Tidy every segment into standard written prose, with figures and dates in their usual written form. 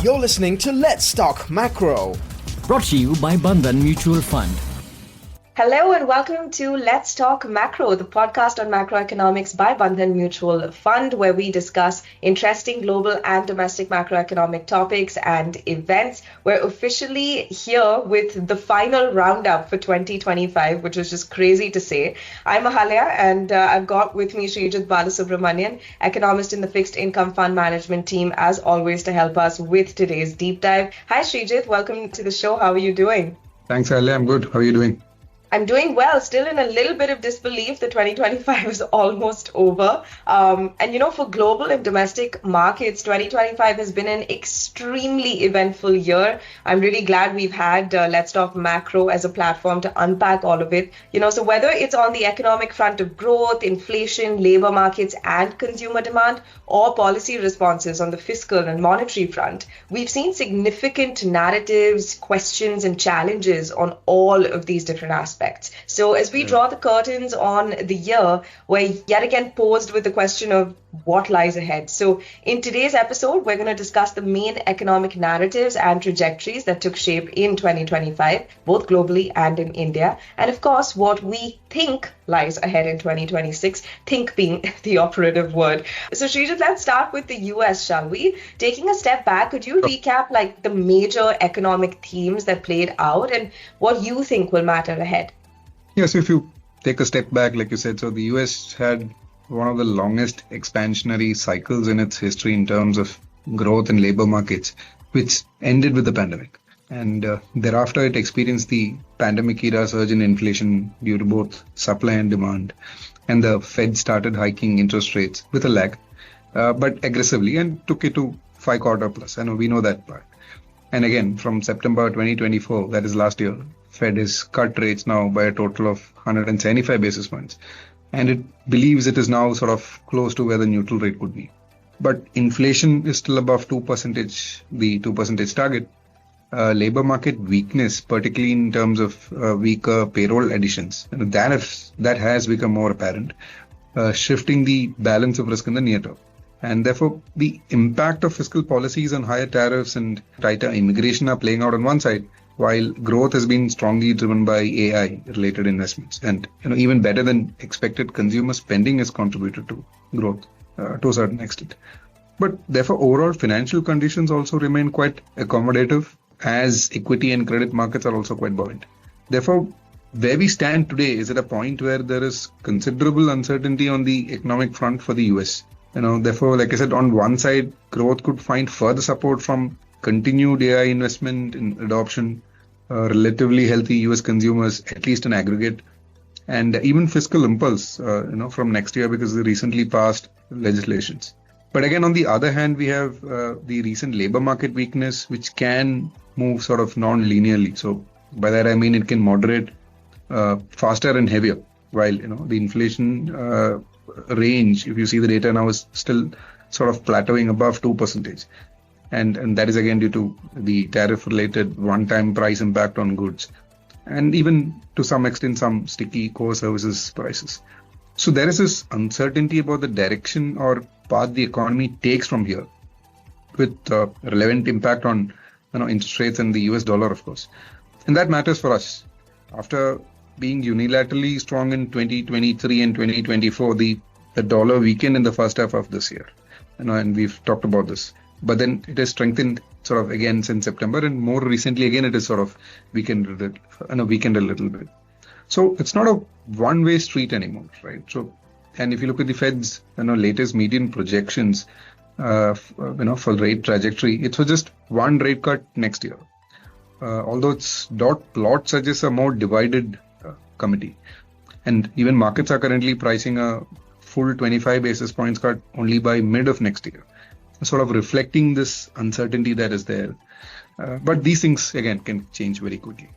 You're listening to Let's Talk Macro. Brought to you by Bandhan Mutual Fund. Hello and welcome to Let's Talk Macro, the podcast on macroeconomics by Bandhan Mutual Fund, where we discuss interesting global and domestic macroeconomic topics and events. We're officially here with the final roundup for 2025, which is just crazy to say. I'm Ahalya and I've got with me Sreejith Balasubramanian, economist in the fixed income fund management team, as always, to help us with today's deep dive. Hi Sreejith, welcome to the show. How are you doing? Thanks, Ahalya. I'm good. How are you doing? I'm doing well, still in a little bit of disbelief that 2025 is almost over. For global and domestic markets, 2025 has been an extremely eventful year. I'm really glad we've had Let's Talk Macro as a platform to unpack all of it. So whether it's on the economic front of growth, inflation, labor markets, and consumer demand, or policy responses on the fiscal and monetary front, we've seen significant narratives, questions, and challenges on all of these different aspects. So as we draw the curtains on the year, we're yet again posed with the question of what lies ahead. So in today's episode, we're going to discuss the main economic narratives and trajectories that took shape in 2025, both globally and in India. And of course, what we think lies ahead in 2026, think being the operative word. So Sreejith, let's start with the US, shall we? Taking a step back, could you recap the major economic themes that played out and what you think will matter ahead? Yes, if you take a step back, like you said, so the US had one of the longest expansionary cycles in its history in terms of growth in labor markets, which ended with the pandemic. And thereafter, it experienced the pandemic era surge in inflation due to both supply and demand. And the Fed started hiking interest rates with a lag, but aggressively, and took it to 5-quarter plus. I know we know that part. And again, from September 2024, that is last year, Fed has cut rates now by a total of 175 basis points. And it believes it is now sort of close to where the neutral rate would be. But inflation is still above 2%, the 2% target. Labor market weakness, particularly in terms of weaker payroll additions, that has become more apparent, shifting the balance of risk in the near term. And therefore, the impact of fiscal policies on higher tariffs and tighter immigration are playing out on one side, while growth has been strongly driven by AI-related investments. And even better than expected, consumer spending has contributed to growth to a certain extent. But therefore, overall financial conditions also remain quite accommodative, as equity and credit markets are also quite buoyant. Therefore, where we stand today is at a point where there is considerable uncertainty on the economic front for the US. Therefore, like I said, on one side, growth could find further support from continued AI investment in adoption, relatively healthy US consumers, at least in aggregate, and even fiscal impulse, from next year because of the recently passed legislations. But again, on the other hand, we have the recent labor market weakness, which can move sort of non-linearly. So by that, I mean it can moderate faster and heavier, while, the inflation range, if you see the data now, is still sort of plateauing above 2%. And that is again due to the tariff-related one-time price impact on goods, and even to some extent some sticky core services prices. So there is this uncertainty about the direction or path the economy takes from here, with relevant impact on interest rates and the US dollar, of course. And that matters for us. After being unilaterally strong in 2023 and 2024, the dollar weakened in the first half of this year, and we've talked about this. But then it has strengthened sort of again since September, and more recently again it has sort of weakened a little bit. So it's not a one-way street anymore, right? So, and if you look at the Fed's latest median projections, for rate trajectory, it's for just one rate cut next year. Although its dot plot suggests a more divided committee, and even markets are currently pricing a full 25 basis points cut only by mid of next year, sort of reflecting this uncertainty that is there. But these things, again, can change very quickly.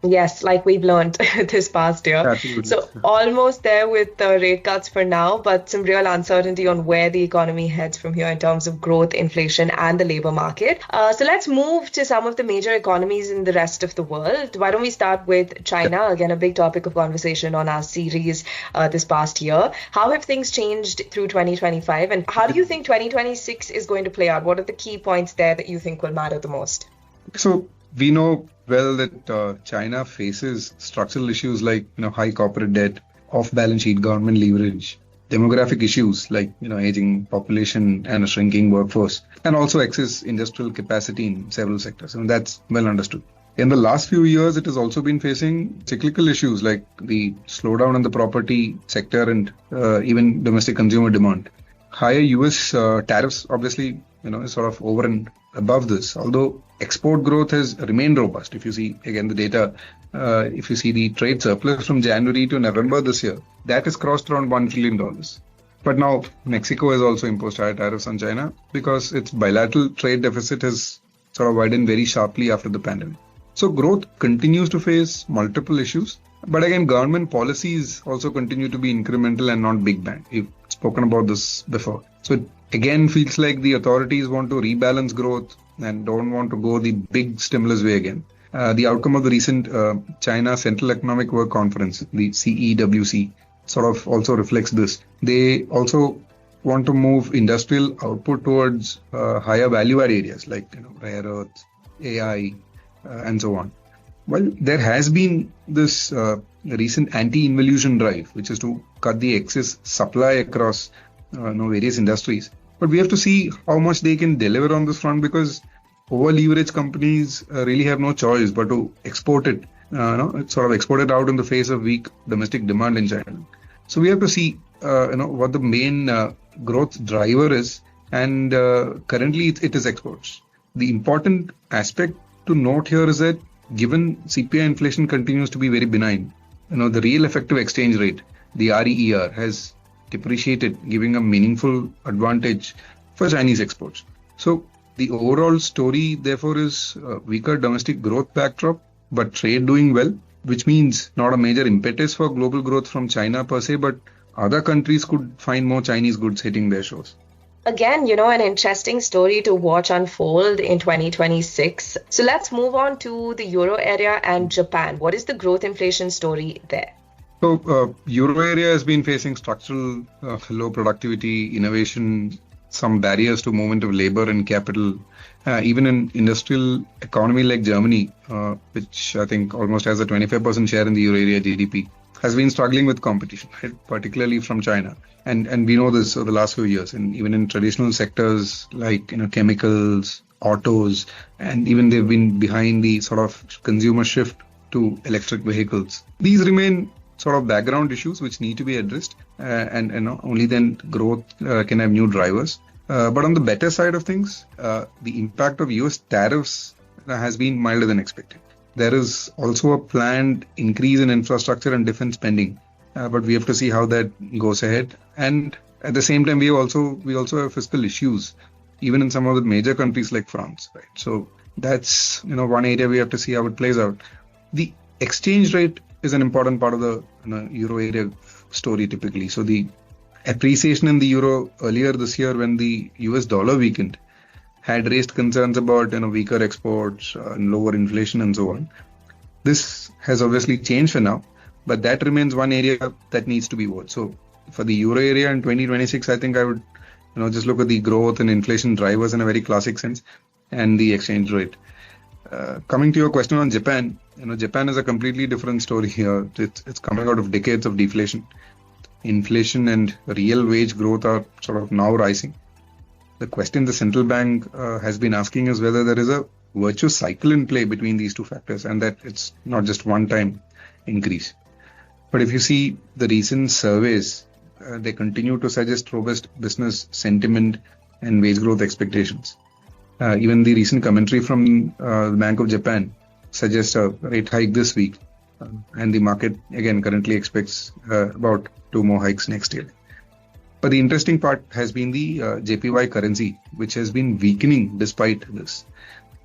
Yes, like we've learned this past year. Absolutely. So almost there with the rate cuts for now, but some real uncertainty on where the economy heads from here in terms of growth, inflation, and the labor market. So let's move to some of the major economies in the rest of the world. Why don't we start with China? Again, a big topic of conversation on our series this past year. How have things changed through 2025, and how do you think 2026 is going to play out? What are the key points there that you think will matter the most? So we know well that China faces structural issues like high corporate debt, off-balance sheet government leverage, demographic issues like aging population and a shrinking workforce, and also excess industrial capacity in several sectors. And that's well understood. In the last few years, it has also been facing cyclical issues like the slowdown in the property sector and even domestic consumer demand. Higher US tariffs obviously is sort of over and above this, although export growth has remained robust. If you see again the data, if you see the trade surplus from January to November this year, that has crossed around $1 trillion. But now Mexico has also imposed higher tariffs on China because its bilateral trade deficit has sort of widened very sharply after the pandemic. So growth continues to face multiple issues. But again, government policies also continue to be incremental and not big bang. We've spoken about this before. So it again feels like the authorities want to rebalance growth and don't want to go the big stimulus way again. The outcome of the recent China Central Economic Work Conference, the CEWC, sort of also reflects this. They also want to move industrial output towards higher value-add areas like rare earths, AI, and so on. Well, there has been this recent anti-involution drive, which is to cut the excess supply across various industries. But we have to see how much they can deliver on this front because over-leveraged companies really have no choice but to export it, sort of export it out in the face of weak domestic demand in China. So we have to see, what the main growth driver is, and currently it is exports. The important aspect to note here is that given CPI inflation continues to be very benign, the real effective exchange rate, the REER, has depreciated, giving a meaningful advantage for Chinese exports. So the overall story, therefore, is a weaker domestic growth backdrop, but trade doing well, which means not a major impetus for global growth from China per se, but other countries could find more Chinese goods hitting their shores. Again, an interesting story to watch unfold in 2026. So let's move on to the Euro area and Japan. What is the growth inflation story there? So, Euro area has been facing structural low productivity, innovation, some barriers to movement of labor and capital. Even in industrial economy like Germany, which I think almost has a 25% share in the Euro area GDP, has been struggling with competition, right? Particularly from China. And we know this over the last few years, and even in traditional sectors like chemicals, autos, and even they've been behind the sort of consumer shift to electric vehicles. These remain sort of background issues which need to be addressed, and only then growth can have new drivers. But on the better side of things, the impact of US tariffs has been milder than expected. There is also a planned increase in infrastructure and defense spending, but we have to see how that goes ahead. And at the same time, we also have fiscal issues, even in some of the major countries like France, right? So that's one area we have to see how it plays out. The exchange rate is an important part of the Euro area story typically. So the appreciation in the euro earlier this year, when the US dollar weakened, had raised concerns about weaker exports and lower inflation and so on. This has obviously changed for now, but that remains one area that needs to be watched. So for the euro area in 2026, I think I would just look at the growth and inflation drivers in a very classic sense and the exchange rate. Coming to your question on Japan, Japan is a completely different story here. It's coming out of decades of deflation. Inflation and real wage growth are sort of now rising. The question the central bank has been asking is whether there is a virtuous cycle in play between these two factors and that it's not just one-time increase. But if you see the recent surveys, they continue to suggest robust business sentiment and wage growth expectations. Even the recent commentary from the Bank of Japan suggests a rate hike this week. And the market, again, currently expects about 2 more hikes next year. But the interesting part has been the JPY currency, which has been weakening despite this.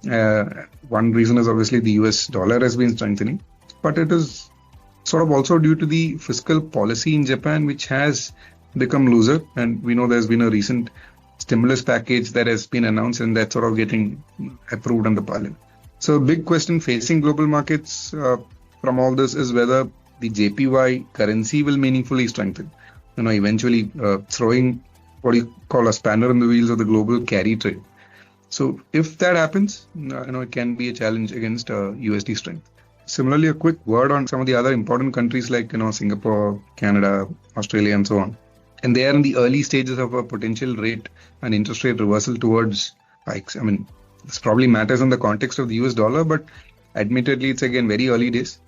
One reason is obviously the US dollar has been strengthening. but it is sort of also due to the fiscal policy in Japan, which has become looser. And we know there's been a recent stimulus package that has been announced and that's sort of getting approved under parliament. So a big question facing global markets from all this is whether the JPY currency will meaningfully strengthen, eventually throwing what you call a spanner in the wheels of the global carry trade. So if that happens, it can be a challenge against USD strength. Similarly, a quick word on some of the other important countries like Singapore, Canada, Australia, and so on. And they are in the early stages of a potential rate and interest rate reversal towards hikes. I mean, this probably matters in the context of the US dollar, but admittedly, it's again very early days.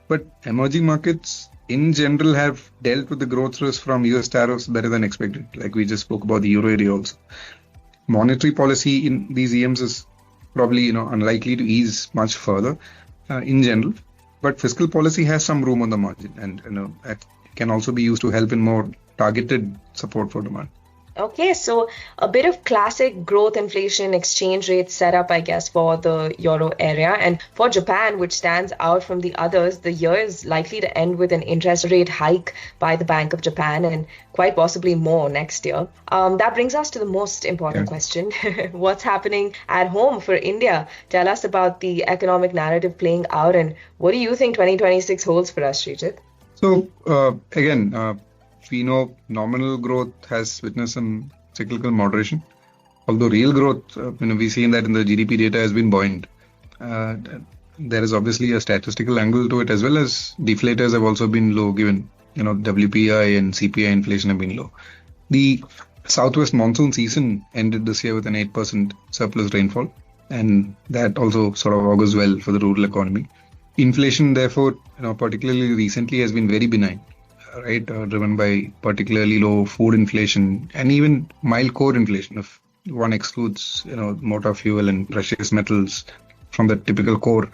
But emerging markets in general have dealt with the growth risk from US tariffs better than expected. Like we just spoke about the euro area also. Monetary policy in these EMs is probably unlikely to ease much further in general. But fiscal policy has some room on the margin, and that can also be used to help in more targeted support for demand. Okay, so a bit of classic growth, inflation, exchange rate setup, I guess, for the euro area. And for Japan, which stands out from the others, the year is likely to end with an interest rate hike by the Bank of Japan and quite possibly more next year. That brings us to the most important question. What's happening at home for India? Tell us about the economic narrative playing out, and what do you think 2026 holds for us, Sreejith? So, we know nominal growth has witnessed some cyclical moderation, although real growth, we see that in the GDP data has been buoyant. There is obviously a statistical angle to it, as well as deflators have also been low, given WPI and CPI inflation have been low. The southwest monsoon season ended this year with an 8% surplus rainfall, and that also sort of augurs well for the rural economy. Inflation, therefore, particularly recently, has been very benign. Right, driven by particularly low food inflation and even mild core inflation if one excludes, motor fuel and precious metals from the typical core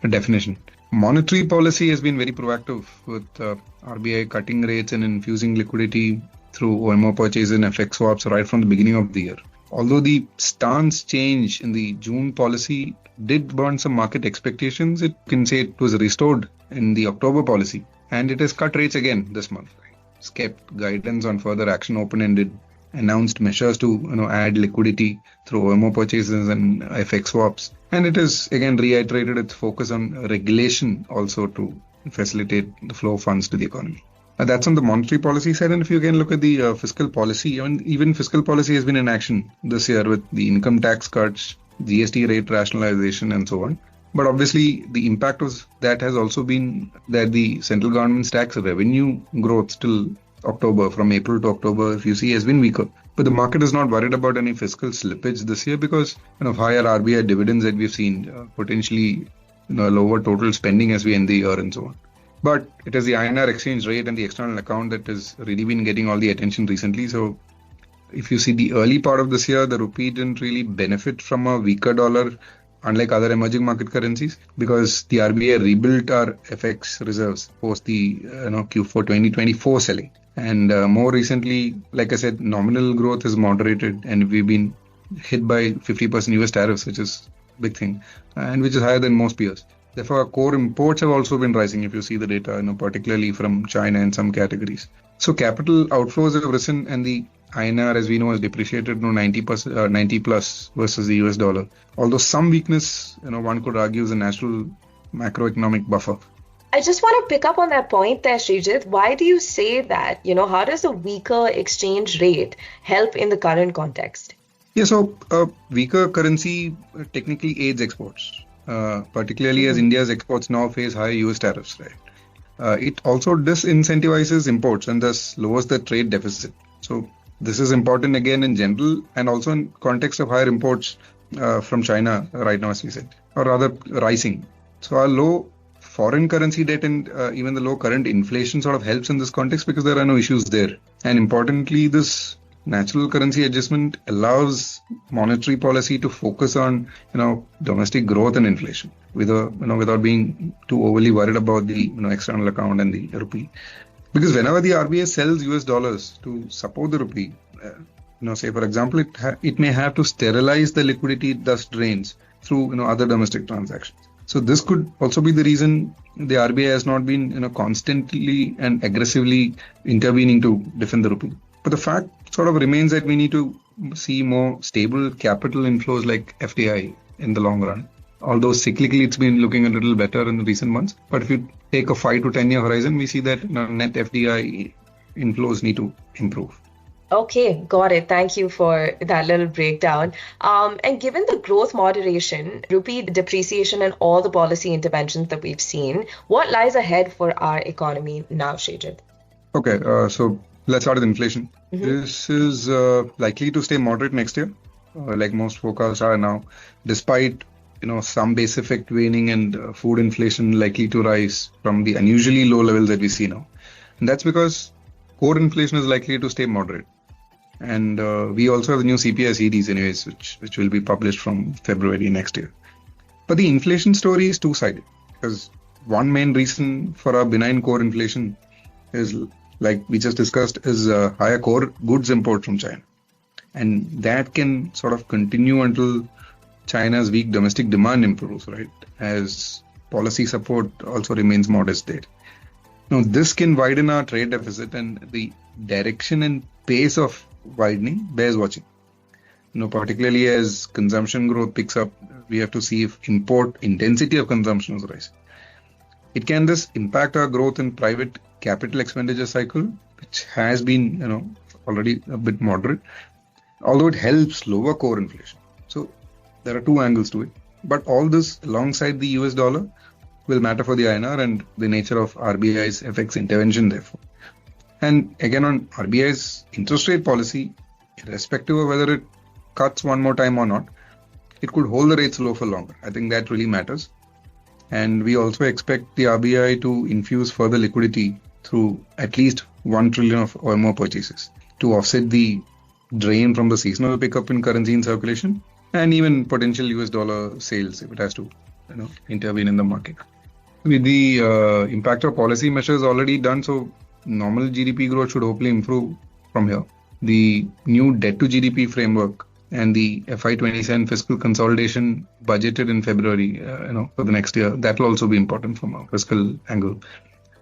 definition. Monetary policy has been very proactive with RBI cutting rates and infusing liquidity through OMO purchases and FX swaps right from the beginning of the year. Although the stance change in the June policy did burn some market expectations, it can say it was restored in the October policy. And it has cut rates again this month. It's kept guidance on further action open-ended, announced measures to add liquidity through OMO purchases and FX swaps. And it has again reiterated its focus on regulation also to facilitate the flow of funds to the economy. That's on the monetary policy side. And if you again look at the fiscal policy, even fiscal policy has been in action this year with the income tax cuts, GST rate rationalization and so on. But obviously, the impact of that has also been that the central government's tax revenue growth till October, from April to October, if you see, has been weaker. But the market is not worried about any fiscal slippage this year because of higher RBI dividends that we've seen, potentially lower total spending as we end the year and so on. But it is the INR exchange rate and the external account that has really been getting all the attention recently. So if you see the early part of this year, the rupee didn't really benefit from a weaker dollar, unlike other emerging market currencies, because the RBI rebuilt our FX reserves post the Q4 2024 selling. And more recently, like I said, nominal growth is moderated and we've been hit by 50% US tariffs, which is a big thing, and which is higher than most peers. Therefore, our core imports have also been rising, if you see the data, particularly from China in some categories. So capital outflows have risen and the INR, as we know, has depreciated 90 plus versus the US dollar. Although some weakness, one could argue is a natural macroeconomic buffer. I just want to pick up on that point there, Sreejith. Why do you say that? How does a weaker exchange rate help in the current context? Yeah, so a weaker currency technically aids exports, particularly as India's exports now face high US tariffs, right? It also disincentivizes imports and thus lowers the trade deficit. So this is important again in general and also in context of higher imports from China right now, as we said, or rather rising. So our low foreign currency debt and even the low current inflation sort of helps in this context because there are no issues there. And importantly, this natural currency adjustment allows monetary policy to focus on, domestic growth and inflation without being too overly worried about the, external account and the rupee. Because whenever the RBI sells US dollars to support the rupee, say for example, it may have to sterilize the liquidity it thus drains through other domestic transactions. So this could also be the reason the RBI has not been, constantly and aggressively intervening to defend the rupee. But the fact sort of remains that we need to see more stable capital inflows like FDI in the long run. Although cyclically it's been looking a little better in the recent months. But if you take a 5 to 10 year horizon, we see that net FDI inflows need to improve. Okay, got it. Thank you for that little breakdown. And given the growth moderation, rupee depreciation, and all the policy interventions that we've seen, what lies ahead for our economy now, Sreejith? Okay, so let's start with inflation. This is likely to stay moderate next year, like most forecasts are now, despite some base effect waning and food inflation likely to rise from the unusually low levels that we see now. And that's because core inflation is likely to stay moderate. And we also have the new CPI CDs anyways, which will be published from February next year. But the inflation story is two-sided, because one main reason for our benign core inflation is, like we just discussed, is higher core goods import from China. And that can sort of continue until China's weak domestic demand improves, right? As policy support also remains modest there. Now, this can widen our trade deficit, and the direction and pace of widening bears watching. Particularly as consumption growth picks up, we have to see if import intensity of consumption is rising. It can thus impact our growth in private capital expenditure cycle, which has been, already a bit moderate, although it helps lower core inflation. So there are two angles to it. But all this alongside the US dollar will matter for the INR and the nature of RBI's FX intervention, therefore. And again, on RBI's interest rate policy, irrespective of whether it cuts one more time or not, it could hold the rates low for longer. I think that really matters. And we also expect the RBI to infuse further liquidity through at least 1 trillion of or more purchases to offset the drain from the seasonal pickup in currency in circulation and even potential US dollar sales if it has to intervene in the market. With the impact of policy measures already done, so normal GDP growth should hopefully improve from here. The new debt to GDP framework and the FY27 fiscal consolidation budgeted in February, for the next year, that will also be important from a fiscal angle.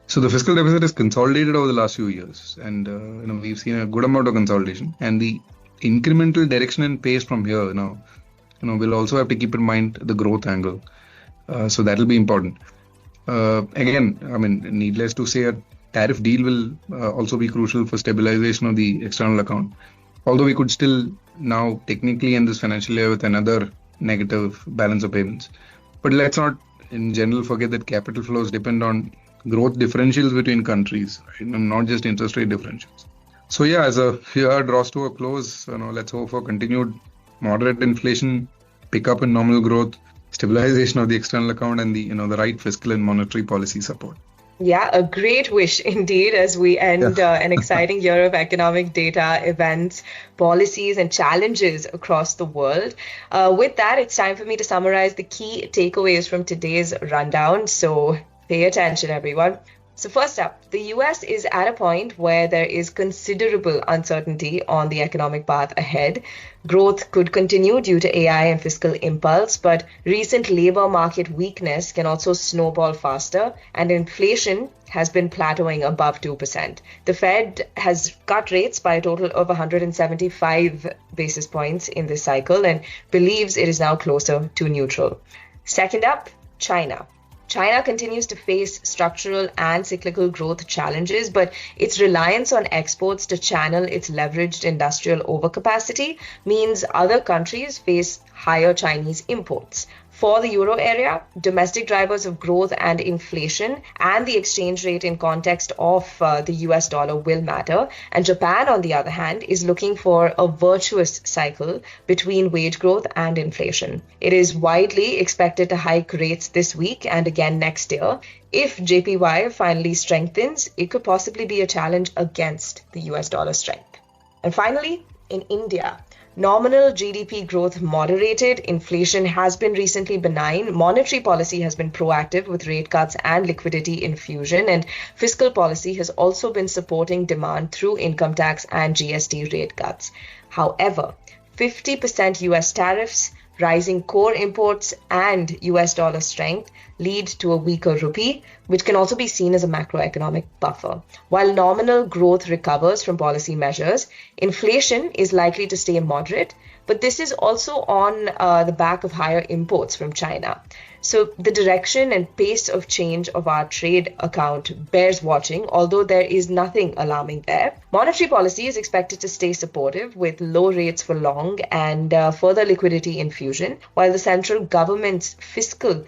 So the fiscal deficit is consolidated over the last few years, and we've seen a good amount of consolidation. And the incremental direction and pace from here, we'll also have to keep in mind the growth angle. So that will be important. Again, needless to say, a tariff deal will also be crucial for stabilization of the external account. Although we could still now technically end this financial year with another negative balance of payments. But let's not in general forget that capital flows depend on growth differentials between countries, right? Not just interest rate differentials. So yeah, as a year draws to a close, let's hope for continued moderate inflation, pick up in nominal growth, stabilization of the external account, and the right fiscal and monetary policy support. Yeah, a great wish indeed as we end an exciting year of economic data, events, policies, and challenges across the world. With that, it's time for me to summarize the key takeaways from today's rundown. So pay attention, everyone. So first up, the US is at a point where there is considerable uncertainty on the economic path ahead. Growth could continue due to AI and fiscal impulse, but recent labor market weakness can also snowball faster, and inflation has been plateauing above 2%. The Fed has cut rates by a total of 175 basis points in this cycle and believes it is now closer to neutral. Second up, China. China continues to face structural and cyclical growth challenges, but its reliance on exports to channel its leveraged industrial overcapacity means other countries face higher Chinese imports. For the euro area, domestic drivers of growth and inflation and the exchange rate in context of the US dollar will matter. And Japan, on the other hand, is looking for a virtuous cycle between wage growth and inflation. It is widely expected to hike rates this week and again next year. If JPY finally strengthens, it could possibly be a challenge against the US dollar strength. And finally, in India, nominal GDP growth moderated, inflation has been recently benign, monetary policy has been proactive with rate cuts and liquidity infusion, and fiscal policy has also been supporting demand through income tax and GST rate cuts. However, 50% US tariffs, rising core imports and US dollar strength lead to a weaker rupee, which can also be seen as a macroeconomic buffer. While nominal growth recovers from policy measures, inflation is likely to stay moderate, but this is also on the back of higher imports from China. So the direction and pace of change of our trade account bears watching, although there is nothing alarming there. Monetary policy is expected to stay supportive with low rates for long and further liquidity infusion, while the central government's fiscal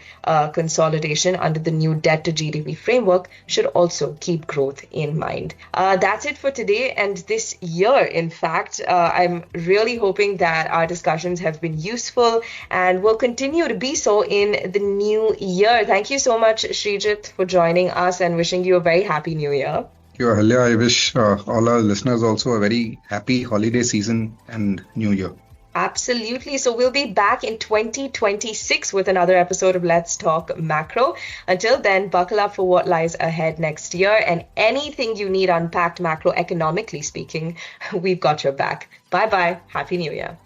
consolidation under the new debt to GDP framework should also keep growth in mind. That's it for today and this year. In fact, I'm really hoping that our discussions have been useful and will continue to be so in the new year. Thank you so much, Sreejith, for joining us and wishing you a very happy new year. Ahalya, I wish all our listeners also a very happy holiday season and new year. Absolutely. So we'll be back in 2026 with another episode of Let's Talk Macro. Until then, buckle up for what lies ahead next year, and anything you need unpacked macroeconomically speaking, we've got your back. Bye-bye. Happy New Year.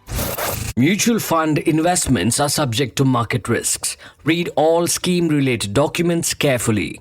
Mutual fund investments are subject to market risks. Read all scheme-related documents carefully.